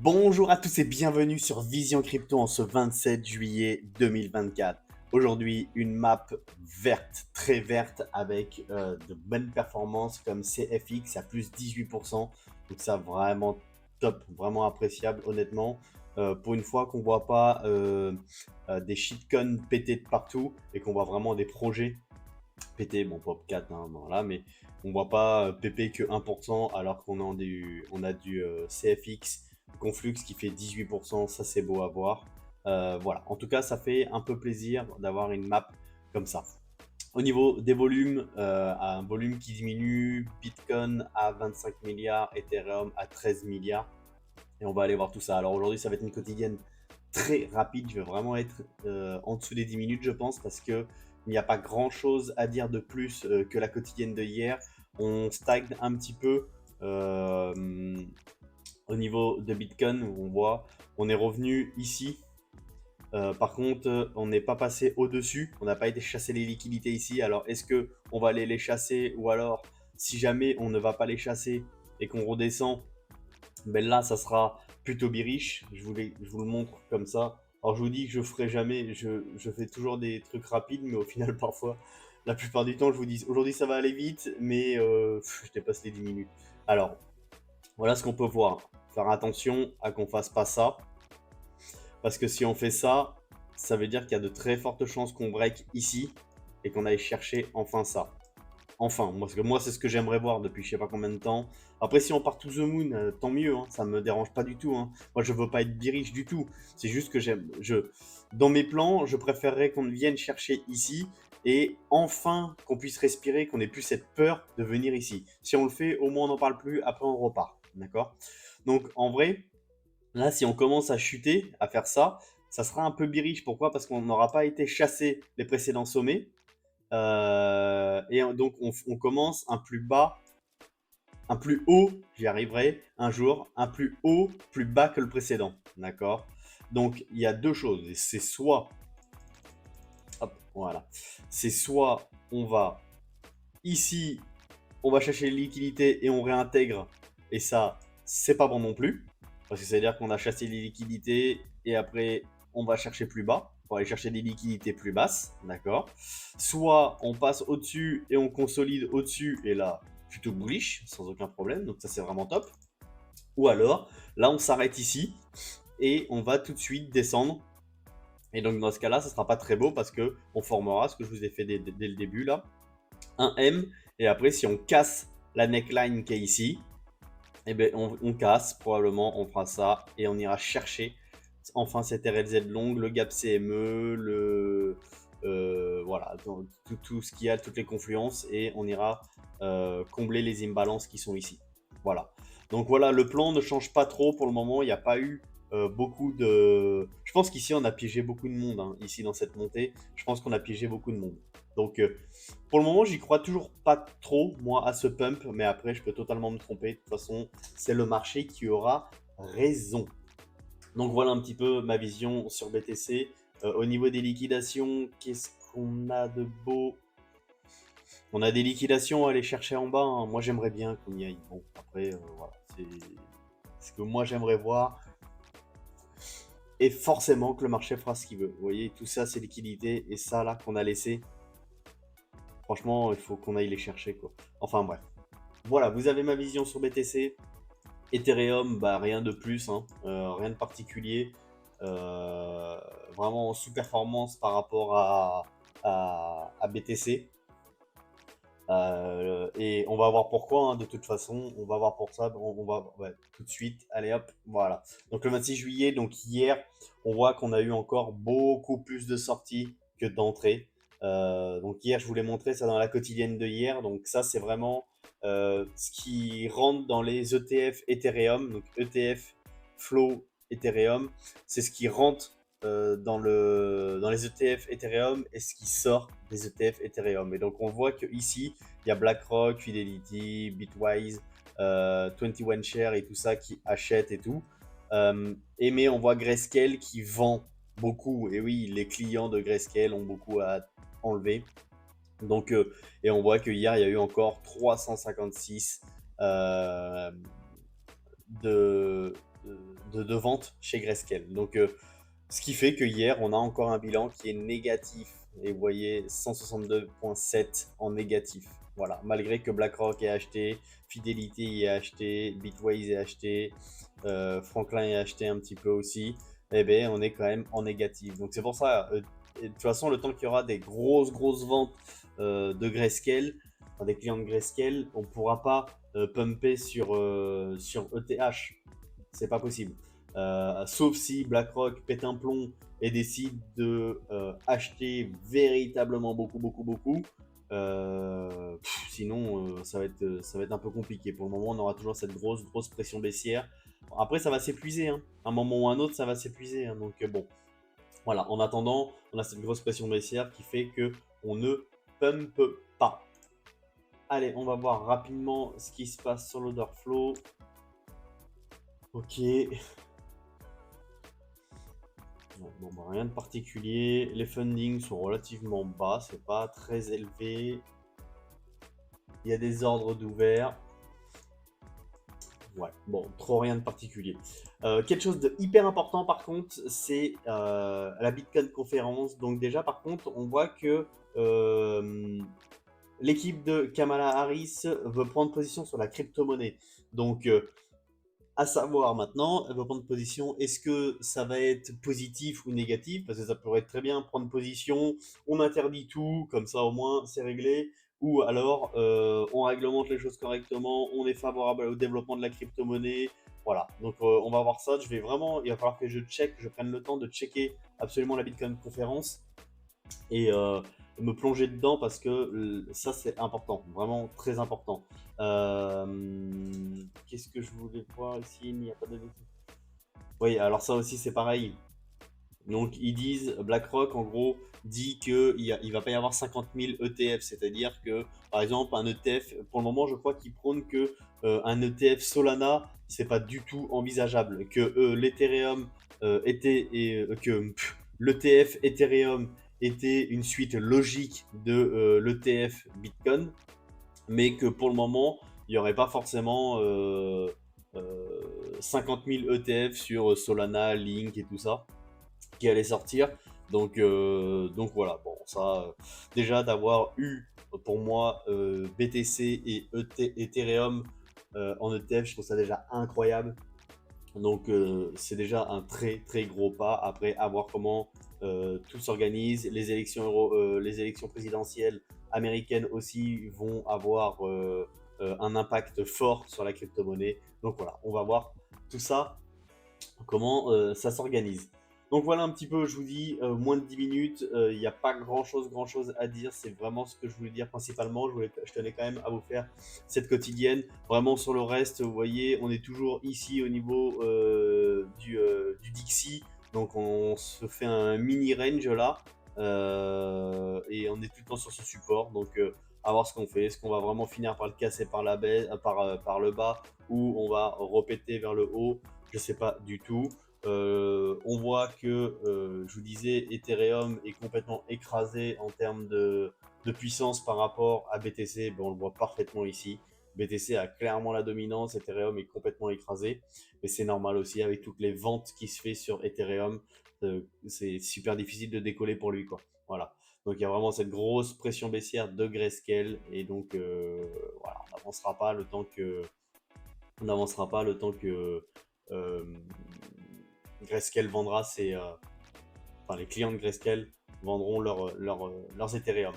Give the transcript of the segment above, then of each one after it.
Bonjour à tous et bienvenue sur Vision Crypto en ce 27 juillet 2024. Aujourd'hui, une map verte, très verte, avec de bonnes performances comme CFX à plus 18%. Donc ça, vraiment top, vraiment appréciable, honnêtement. Pour une fois qu'on voit pas des shitcoins pétés de partout et qu'on voit vraiment des projets pétés, bon, Pop 4, hein, voilà, mais on voit pas PP que 1% alors qu'on a du CFX Conflux qui fait 18%, ça c'est beau à voir. Voilà, en tout cas, ça fait un peu plaisir d'avoir une map comme ça. Au niveau des volumes, un volume qui diminue, Bitcoin à 25 milliards, Ethereum à 13 milliards. Et on va aller voir tout ça. Alors aujourd'hui, ça va être une quotidienne très rapide. Je vais vraiment être en dessous des 10 minutes, je pense, parce que il n'y a pas grand-chose à dire de plus que la quotidienne de hier. On stagne un petit peu au niveau de Bitcoin, où on voit, on est revenu ici. Par contre, on n'est pas passé au-dessus. On n'a pas été chasser les liquidités ici. Alors, est-ce que on va aller les chasser, ou alors, si jamais on ne va pas les chasser et qu'on redescend, ben là, ça sera plutôt bearish. Je vous le montre comme ça. Alors, je vous dis que je ferai jamais, je fais toujours des trucs rapides, mais au final, parfois, la plupart du temps, je vous dis aujourd'hui ça va aller vite, mais je dépasse les 10 minutes. Alors, voilà ce qu'on peut voir. Faire attention à qu'on fasse pas ça, parce que si on fait ça, ça veut dire qu'il y a de très fortes chances qu'on break ici et qu'on aille chercher enfin ça. Enfin, parce que moi, c'est ce que j'aimerais voir depuis je sais pas combien de temps. Après, si on part to the moon, tant mieux, hein, ça me dérange pas du tout, hein. Moi, je veux pas être bearish du tout. C'est juste que dans mes plans, je préférerais qu'on vienne chercher ici et enfin qu'on puisse respirer, qu'on ait plus cette peur de venir ici. Si on le fait, au moins on n'en parle plus, après on repart. D'accord? Donc, en vrai, là, si on commence à chuter, à faire ça, ça sera un peu bearish. Pourquoi? Parce qu'on n'aura pas été chassé les précédents sommets. Donc on commence un plus bas, un plus haut, j'y arriverai un jour, un plus haut, plus bas que le précédent. D'accord? Donc il y a deux choses. C'est soit, hop, voilà, c'est soit on va ici, on va chercher les liquidités et on réintègre, et ça, c'est pas bon non plus, parce que ça veut dire qu'on a chassé les liquidités et après on va chercher plus bas pour aller chercher des liquidités plus basses, d'accord? Soit on passe au-dessus et on consolide au-dessus, et là, plutôt bullish, sans aucun problème, donc ça c'est vraiment top. Ou alors, là on s'arrête ici et on va tout de suite descendre. Et donc dans ce cas-là, ça sera pas très beau parce que on formera ce que je vous ai fait dès le début là, un M, et après si on casse la neckline qui est ici, eh ben on casse, probablement on fera ça et on ira chercher enfin cette RLZ longue, le gap CME, voilà, tout ce qu'il y a, toutes les confluences, et on ira combler les imbalances qui sont ici. Voilà. Donc voilà, le plan ne change pas trop pour le moment. Il n'y a pas eu beaucoup de. Je pense qu'ici on a piégé beaucoup de monde, hein, ici dans cette montée. Je pense qu'on a piégé beaucoup de monde. Donc pour le moment, j'y crois toujours pas trop, moi, à ce pump, mais après, je peux totalement me tromper. De toute façon, c'est le marché qui aura raison. Donc voilà un petit peu ma vision sur BTC. Au niveau des liquidations, qu'est-ce qu'on a de beau? On a des liquidations à aller chercher en bas, hein. Moi, j'aimerais bien qu'on y aille. Bon, après, voilà, c'est ce que moi j'aimerais voir. Et forcément que le marché fera ce qu'il veut. Vous voyez, tout ça, c'est liquidité. Et ça, là, qu'on a laissé, franchement, il faut qu'on aille les chercher, quoi. Enfin, bref. Voilà, vous avez ma vision sur BTC. Ethereum, bah, rien de plus, hein, rien de particulier. Vraiment en sous-performance par rapport à BTC. Et on va voir pourquoi, hein, de toute façon. On va voir pour ça. On va ouais, tout de suite. Allez hop, voilà. Donc le 26 juillet, donc hier, on voit qu'on a eu encore beaucoup plus de sorties que d'entrées. Donc hier, je vous l'ai montré ça dans la quotidienne de hier. Donc ça, c'est vraiment ce qui rentre dans les ETF Ethereum. Donc ETF Flow Ethereum, c'est ce qui rentre dans les ETF Ethereum et ce qui sort des ETF Ethereum. Et donc on voit que ici il y a BlackRock, Fidelity, Bitwise, 21 Share et tout ça qui achètent et tout. Mais on voit Grayscale qui vend beaucoup. Et oui, les clients de Grayscale ont beaucoup à enlever. Donc, et on voit que hier, il y a eu encore 356 de de vente chez Grayscale. Donc, ce qui fait que hier, on a encore un bilan qui est négatif. Et vous voyez, 162,7 en négatif. Voilà, malgré que BlackRock ait acheté, Fidelity y ait acheté, Bitwise ait acheté, Franklin ait acheté un petit peu aussi, eh bien, on est quand même en négatif. Donc c'est pour ça, de toute façon, le temps qu'il y aura des grosses ventes de Grayscale, enfin, des clients de Grayscale, on ne pourra pas pumper sur ETH. C'est pas possible. Sauf si BlackRock pète un plomb et décide de acheter véritablement beaucoup. Sinon, ça va être un peu compliqué. Pour le moment, on aura toujours cette grosse pression baissière. Après, ça va s'épuiser, hein. Un moment ou un autre, ça va s'épuiser, hein. Donc bon, voilà. En attendant, on a cette grosse pression baissière qui fait que on ne pump pas. Allez, on va voir rapidement ce qui se passe sur l'order flow. Ok. Bon, bah, rien de particulier. Les fundings sont relativement bas, c'est pas très élevé. Il y a des ordres d'ouvert. Ouais, bon, trop rien de particulier. Quelque chose de hyper important par contre, c'est la Bitcoin conférence. Donc déjà par contre, on voit que l'équipe de Kamala Harris veut prendre position sur la crypto-monnaie. Donc à savoir maintenant, elle va prendre position, est-ce que ça va être positif ou négatif? Parce que ça pourrait être très bien prendre position, on interdit tout, comme ça au moins c'est réglé. Ou alors on réglemente les choses correctement, on est favorable au développement de la crypto-monnaie. Voilà, donc on va voir ça. Il va falloir que je prenne le temps de checker absolument la Bitcoin conférence et me plonger dedans parce que ça c'est important, vraiment très important. Qu'est-ce que je voulais voir ici? Il n'y a pas de... Oui, alors ça aussi c'est pareil. Donc ils disent, BlackRock en gros dit qu'il il va pas y avoir 50 000 ETF, c'est-à-dire que par exemple un ETF, pour le moment je crois qu'ils prônent que un ETF Solana c'est pas du tout envisageable, que l'Ethereum était et que l'ETF Ethereum était une suite logique de l'ETF Bitcoin, mais que pour le moment il n'y aurait pas forcément 50 000 ETF sur Solana, Link et tout ça qui allait sortir. Donc voilà, bon, ça, déjà d'avoir eu pour moi BTC et Ethereum en ETF, je trouve ça déjà incroyable. Donc c'est déjà un très gros pas. Après, à voir comment tout s'organise. Les élections présidentielles américaines aussi vont avoir un impact fort sur la crypto-monnaie. Donc voilà, on va voir tout ça comment ça s'organise. Donc voilà un petit peu, je vous dis, moins de 10 minutes, il n'y a pas grand chose à dire, c'est vraiment ce que je voulais dire principalement, je tenais quand même à vous faire cette quotidienne. Vraiment sur le reste, vous voyez, on est toujours ici au niveau du Dixie, donc on se fait un mini range là, et on est tout le temps sur ce support, donc à voir ce qu'on fait, est-ce qu'on va vraiment finir par le casser par, par le bas, ou on va repéter vers le haut, je sais pas du tout. On voit que, je vous disais, Ethereum est complètement écrasé en termes de puissance par rapport à BTC. Ben, on le voit parfaitement ici. BTC a clairement la dominance, Ethereum est complètement écrasé. Mais c'est normal aussi avec toutes les ventes qui se fait sur Ethereum. C'est super difficile de décoller pour lui, quoi. Voilà. Donc il y a vraiment cette grosse pression baissière de Grayscale. Et donc voilà, on n'avancera pas le temps que euh, Grayscale vendra enfin, les clients de Grayscale vendront leurs Ethereum.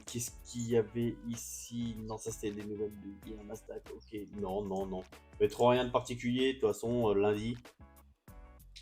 Qu'est-ce qu'il y avait ici? Non, ça c'était des nouvelles de Nasdaq. Ok, non. Mais trop rien de particulier. De toute façon, lundi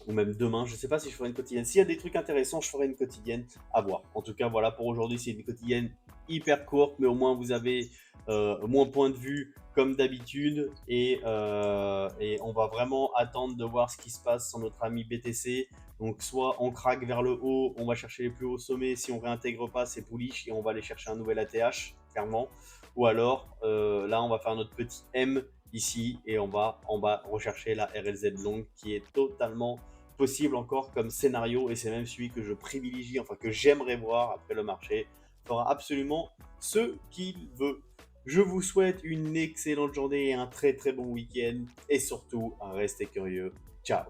ou même demain, je sais pas si je ferai une quotidienne. S'il y a des trucs intéressants, je ferai une quotidienne à voir. En tout cas, voilà pour aujourd'hui, c'est une quotidienne hyper courte, mais au moins vous avez mon point de vue comme d'habitude et on va vraiment attendre de voir ce qui se passe sur notre ami BTC. Donc soit on craque vers le haut, on va chercher les plus hauts sommets, si on réintègre pas c'est bullish et on va aller chercher un nouvel ATH clairement, ou alors là on va faire notre petit M ici et on va en bas rechercher la RLZ long qui est totalement possible encore comme scénario et c'est même celui que je privilégie, enfin que j'aimerais voir. Après le marché fera absolument ce qu'il veut. Je vous souhaite une excellente journée et un très très bon week-end. Et surtout, restez curieux. Ciao.